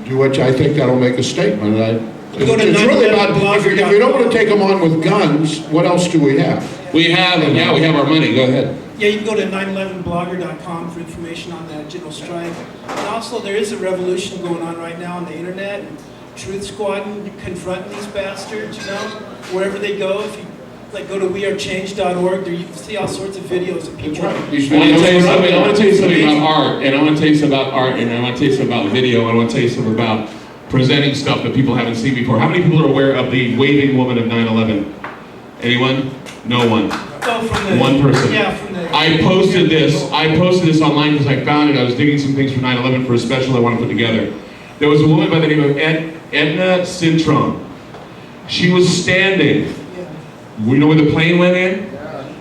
do what I think that'll make a statement. It's Go to really about, 911blogger.com. if we don't want to take them on with guns, what else do we have? We have our money. Go ahead. Yeah, you can go to 911blogger.com for information on that general strike. And also, there is a revolution going on right now on the internet. And Truth Squad confronting these bastards, you know, wherever they go. If you like, go to wearechange.org, there you can see all sorts of videos of people. I want to tell you something. I want to tell you something about art, and I want to tell you something about art, and I want to tell you something about video, and I want to tell you something about presenting stuff that people haven't seen before. How many people are aware of the waving woman of 9/11? Anyone? No one. Oh, from the, One person. Yeah, from the. I posted this online because I found it. I was digging some things for 9/11 for a special I want to put together. There was a woman by the name of Edna Cintron. She was standing. You know where the plane went in?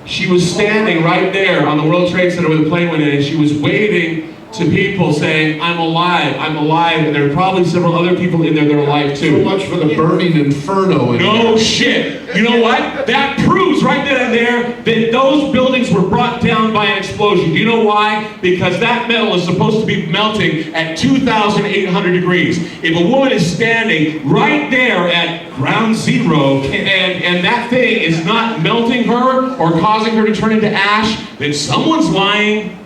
She was standing right there on the World Trade Center where the plane went in, and she was waving to people saying, I'm alive, and there are probably several other people in there that are alive So too. much for the burning inferno. No shit. You know what? That proves right then and there that those buildings were brought down by an explosion. Do you know why? Because that metal is supposed to be melting at 2,800 degrees. If a woman is standing right there at ground zero and that thing is not melting her or causing her to turn into ash, then someone's lying.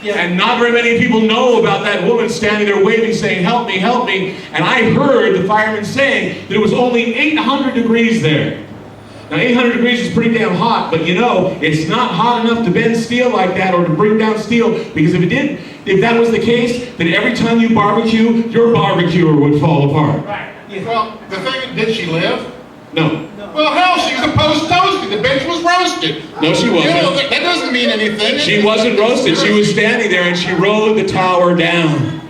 Yeah. And not very many people know about that woman standing there waving, saying, help me, help me. And I heard the firemen saying that it was only 800 degrees there. Now 800 degrees is pretty damn hot, but you know, it's not hot enough to bend steel like that or to bring down steel, because if that was the case, then every time you barbecue, your barbecuer would fall apart. Well, the thing, did she live? No. Well, hell, she was supposed toasted. The bitch was roasted. No, she wasn't. You know, that doesn't mean anything. She wasn't roasted. She was standing there and she rode the tower down.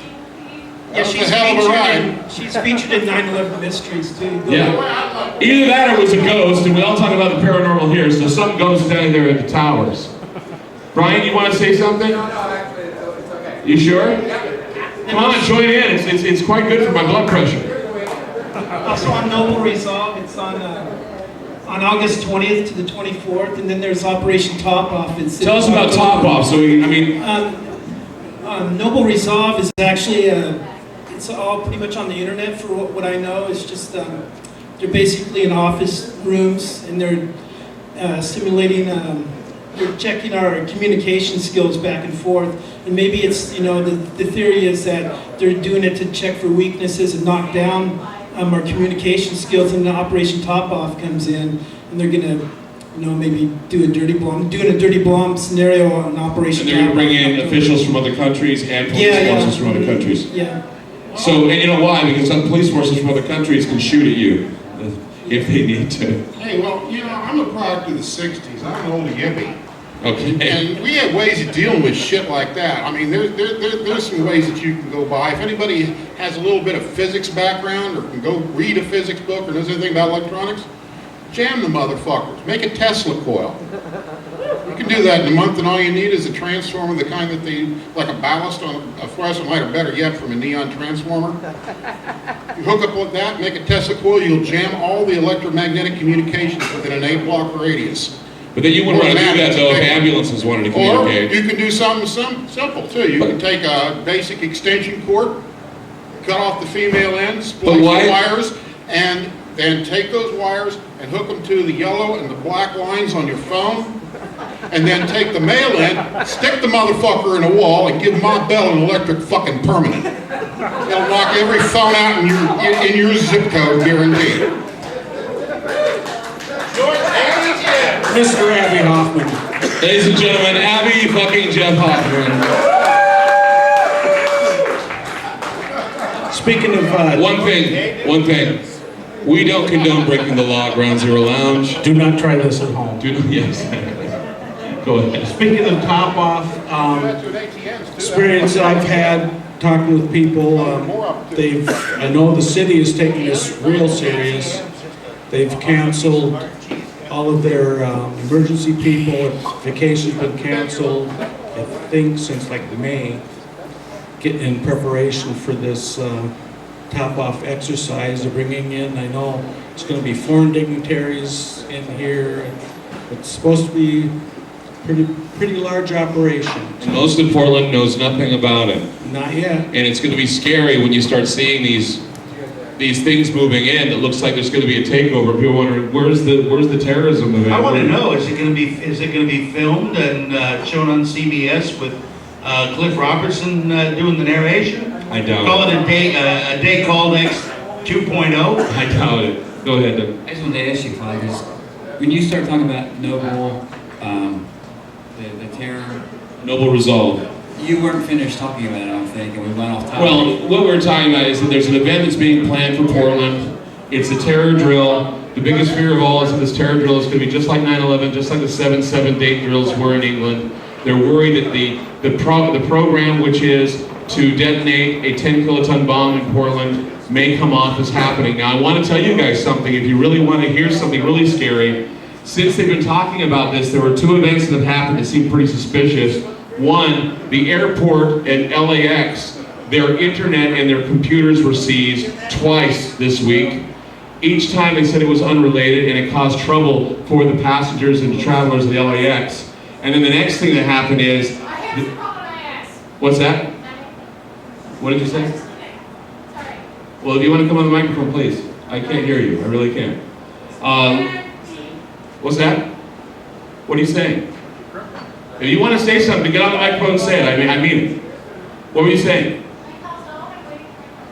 That was a hell of a ride. She's featured in 9/11 Mysteries too. Yeah. Either that or it was a ghost, and we all talk about the paranormal here, so some ghost standing there at the towers. Brian, you want to say something? No, actually, it's okay. You sure? Come on, join in. It's quite good for my blood pressure. Also on Noble Resolve, it's on August 20th to the 24th, and then there's Operation Top Off. Tell us about Top Off. Noble Resolve is actually it's all pretty much on the internet. For what I know, it's just they're basically in office rooms, and they're simulating. They're checking our communication skills back and forth, and maybe it's the theory is that they're doing it to check for weaknesses and knock down our communication skills, and the Operation Top Off comes in, and they're gonna, maybe doing a dirty bomb scenario on Operation. And they're going to bring in officials from other countries and police forces from other countries. Yeah. So, and you know why? Because some police forces from other countries can shoot at you if they need to. Hey, well, I'm a product of the 60s. I'm an old hippie. Okay. And we have ways of dealing with shit like that. I mean, there's some ways that you can go by. If anybody has a little bit of physics background or can go read a physics book or knows anything about electronics, jam the motherfuckers. Make a Tesla coil. You can do that in a month, and all you need is a transformer, the kind that like a ballast on a fluorescent light, or better yet, from a neon transformer. You hook up with that, make a Tesla coil, you'll jam all the electromagnetic communications within an 8-block radius. But then you wouldn't want to do that though if ambulances wanted to communicate. Or you can do something simple too. You can take a basic extension cord, cut off the female end, splice the wires, and then take those wires and hook them to the yellow and the black lines on your phone, and then take the male end, stick the motherfucker in a wall, and give Ma Bell an electric fucking permanent. They'll knock every phone out in your zip code, guaranteed. Mr. Abby Hoffman. Ladies and gentlemen, Abby fucking Jeff Hoffman. Speaking of One thing. We don't condone breaking the law at Ground Zero Lounge. do not try this at home. Yes. Go ahead. Speaking of top off, experience I've had talking with people, I know the city is taking this real serious. They've canceled all of their emergency people. Vacations been canceled, I think since like May, getting in preparation for this top off exercise they're bringing in. I know it's going to be foreign dignitaries in here. It's supposed to be pretty large operation. And most of Portland knows nothing about it. Not yet. And it's going to be scary when you start seeing these things moving in. It looks like there's going to be a takeover. People wondering where's the terrorism event? I want to know, is it going to be filmed and shown on CBS with Cliff Robertson doing the narration? I doubt Call it. it a day called X 2.0? I doubt it. Go ahead, Doug. I just wanted to ask you, Clyde, because when you start talking about Noble, the terror, Noble resolve. you weren't finished talking about it, I don't think, and we went off topic. Well, what we're talking about is that there's an event that's being planned for Portland. It's a terror drill. The biggest fear of all is that this terror drill is going to be just like 9/11, just like the 7/7 date drills were in England. They're worried that the program, which is to detonate a 10 kiloton bomb in Portland, may come off as happening. Now, I want to tell you guys something. If you really want to hear something really scary, since they've been talking about this, there were two events that have happened that seem pretty suspicious. One, the airport at LAX, their internet and their computers were seized twice this week. Each time they said it was unrelated and it caused trouble for the passengers and the travelers of the LAX. And then the next thing that happened is... What's that? What did you say? Well, if you want to come on the microphone, please. I can't hear you. I really can't. What's that? What are you saying? If you want to say something, get on the microphone and say it. I mean it. What were you saying?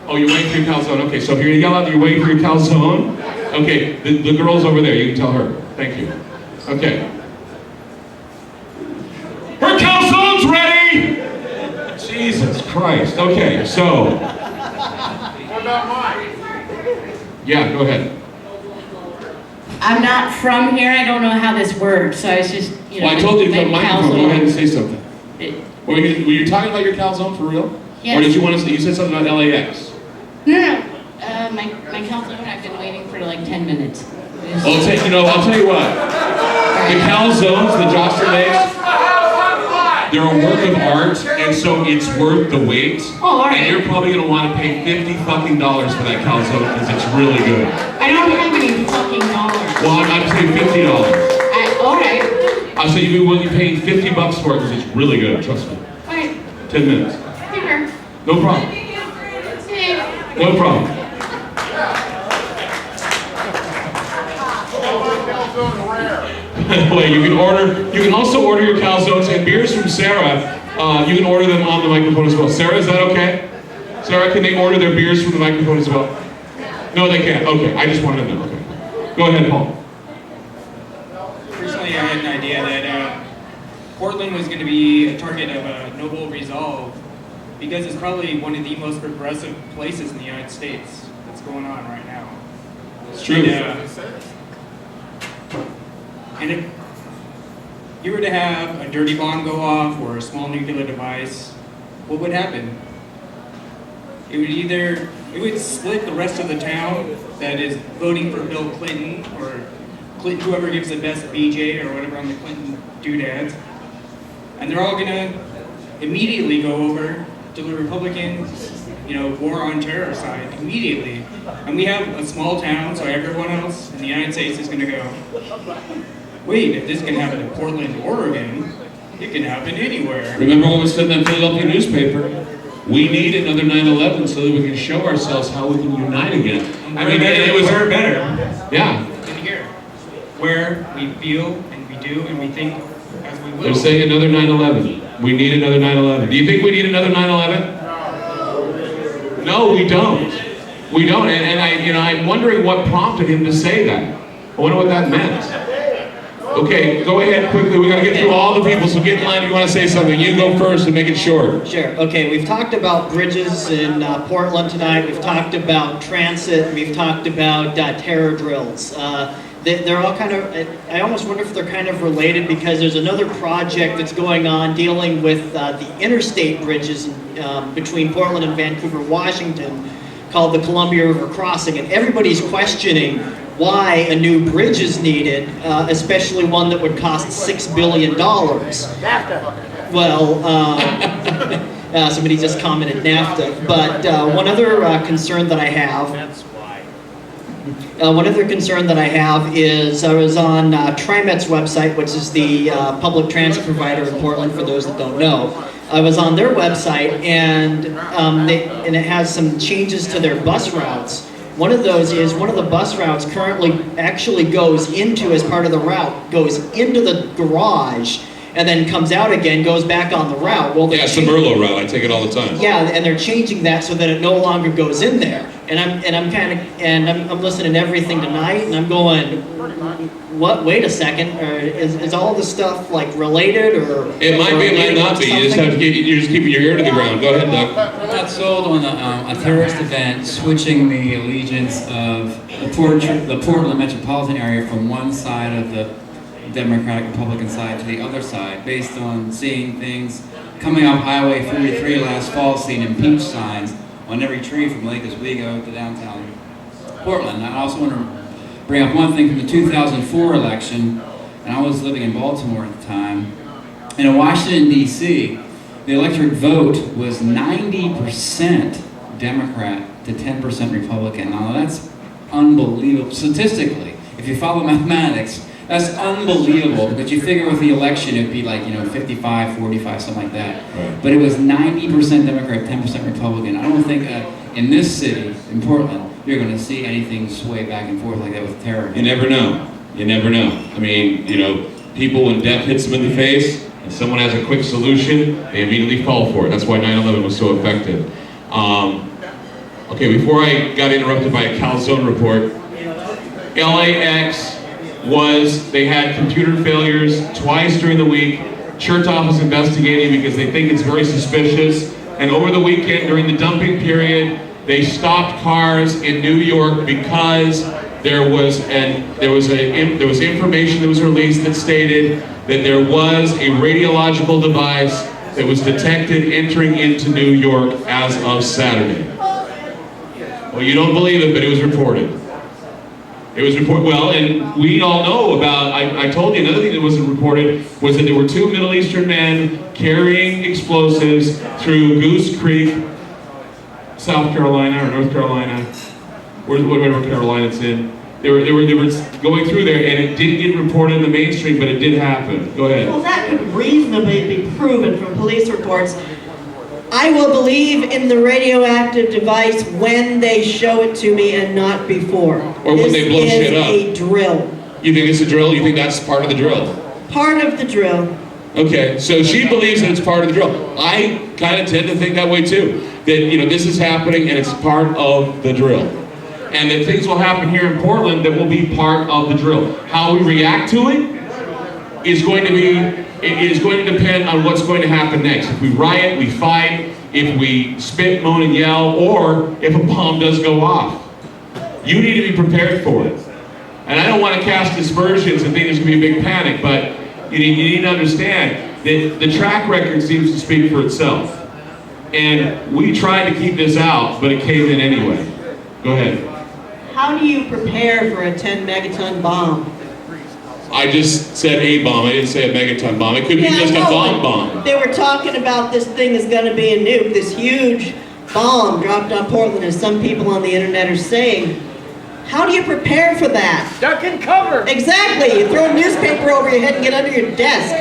Oh, you're waiting for your calzone. Okay, so if you're going to yell out that you're waiting for your calzone, okay, the girl's over there. You can tell her. Thank you. Okay. Her calzone's ready! Jesus Christ. Okay, so... What about mine? Yeah, go ahead. I'm not from here. I don't know how this works, so I was just, you know. Well, I told you to make put microphone. Go calzone. ahead and say something. It- Were you talking about your calzone for real? Yes. Or did you want to say, you said something about LAX? No. My calzone, I've been waiting for like 10 minutes. Well, I'll tell you what. The calzones that Jocelyn makes, they're a work of art, and so it's worth the wait. Oh, all right. And you're probably going to want to pay $50 fucking for that calzone because it's really good. I don't have any fucking dollars. Well, I'm saying $50. All right. I'll say you'll be paying $50 for it because it's really good, trust me. All right. 10 minutes. Here. No problem. No problem. Wait, you can also order your calzones and beers from Sarah. You can order them on the microphone as well. Sarah, is that okay? Sarah, can they order their beers from the microphone as well? No, they can't. Okay, I just wanted to know. Okay. Go ahead, Paul. Personally, I had an idea that Portland was going to be a target of a Noble resolve because it's probably one of the most progressive places in the United States that's going on right now. It's true. And if you were to have a dirty bomb go off or a small nuclear device, what would happen? It would split the rest of the town that is voting for Bill Clinton or Clinton, whoever gives the best BJ or whatever on the Clinton doodads. And they're all gonna immediately go over to the Republican, war on terror side immediately. And we have a small town, so everyone else in the United States is gonna go, wait, if this can happen in Portland, Oregon, it can happen anywhere. Remember what was said in that Philadelphia newspaper? We need another 9/11 so that we can show ourselves how we can unite again. I mean, it was better. Yeah. In here, where we feel and we do and we think as we will. They're saying another 9/11. We need another 9/11. Do you think we need another 9/11? No, we don't. We don't, and I'm wondering what prompted him to say that. I wonder what that meant. Okay, go ahead quickly. We got to get through all the people, so get in line if you want to say something. You go first and make it short. Sure. Okay, we've talked about bridges in Portland tonight. We've talked about transit. We've talked about terror drills. They're all kind of, I almost wonder if they're kind of related, because there's another project that's going on dealing with the interstate bridges between Portland and Vancouver, Washington, called the Columbia River Crossing, and everybody's questioning why a new bridge is needed, especially one that would cost $6 billion. Well, somebody just commented NAFTA, but one other concern that I have is I was on TriMet's website, which is the public transit provider in Portland, for those that don't know. I was on their website, and it has some changes to their bus routes. One of those is one of the bus routes currently actually goes into, as part of the route, goes into the garage and then comes out again, goes back on the route. Well, yeah, it's the Merlot route. I take it all the time. Yeah, and they're changing that so that it no longer goes in there. And I'm listening to everything tonight, and I'm going, what? Wait a second. Is all this stuff like related, or it might be, it might not be. You just have to you're just keeping your ear to the ground. Go ahead, Doug. I got sold on a terrorist event switching the allegiance of the Portland metropolitan area from one side of the Democratic Republican side to the other side, based on seeing things coming off Highway 43 last fall, seeing impeach signs on every tree from Lake Oswego to downtown Portland. I also want to bring up one thing from the 2004 election, and I was living in Baltimore at the time. And in Washington, D.C., the electorate vote was 90% Democrat to 10% Republican. Now that's unbelievable. Statistically, if you follow mathematics, that's unbelievable, because you figure with the election it'd be like, 55, 45, something like that. Right. But it was 90% Democrat, 10% Republican. I don't think in this city, in Portland, you're going to see anything sway back and forth like that with terror. You never know. You never know. I mean, people, when death hits them in the face and someone has a quick solution, they immediately fall for it. That's why 9/11 was so effective. Okay, before I got interrupted by a calzone report, LAX they had computer failures twice during the week. Chertoff is investigating because they think it's very suspicious. And over the weekend, during the dumping period, they stopped cars in New York because there was information that was released that stated that there was a radiological device that was detected entering into New York as of Saturday. Well, you don't believe it, but it was reported. It was reported, well, and we all know about, I told you another thing that wasn't reported was that there were two Middle Eastern men carrying explosives through Goose Creek, South Carolina or North Carolina, whatever Carolina it's in. They were going through there, and it didn't get reported in the mainstream, but it did happen. Go ahead. Well, that could reasonably be proven from police reports. I will believe in the radioactive device when they show it to me and not before. Or when they blow shit up. This is a drill. You think it's a drill? You think that's part of the drill? Part of the drill. Okay, so she believes that it's part of the drill. I kind of tend to think that way too. That, this is happening and it's part of the drill. And that things will happen here in Portland that will be part of the drill. How we react to it is going to depend on what's going to happen next. If we riot, we fight, if we spit, moan, and yell, or if a bomb does go off. You need to be prepared for it. And I don't want to cast aspersions and think there's going to be a big panic, but you need to understand that the track record seems to speak for itself. And we tried to keep this out, but it came in anyway. Go ahead. How do you prepare for a 10 megaton bomb? I just said a bomb. I didn't say a megaton bomb. It could be just a bomb. They were talking about this thing is going to be a nuke, this huge bomb dropped on Portland, and some people on the internet are saying, how do you prepare for that? Duck and cover. Exactly. You throw a newspaper over your head and get under your desk.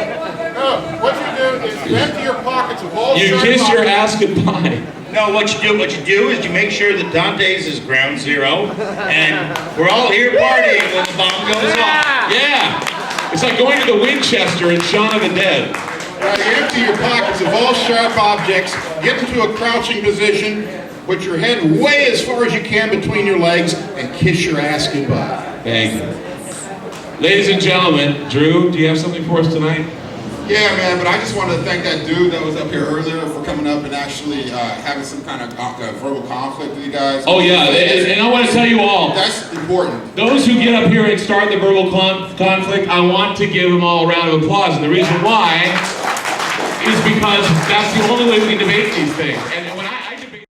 No, what you do is you empty your pockets of all You kiss your ass goodbye. No, what you do is you make sure that Dantes is ground zero, and we're all here partying when the bomb goes off. Yeah. It's like going to the Winchester in Shaun of the Dead. You empty your pockets of all sharp objects, get into a crouching position, Put your head way as far as you can between your legs and kiss your ass goodbye. Thank you. Ladies and gentlemen, Drew, do you have something for us tonight? Yeah, man, but I just wanted to thank that dude that was up here earlier for coming up and actually having some kind of verbal conflict with you guys. Oh yeah, and I want to tell you all, that's important. Those who get up here and start the verbal conflict, I want to give them all a round of applause. And the reason why is because that's the only way we can debate these things. And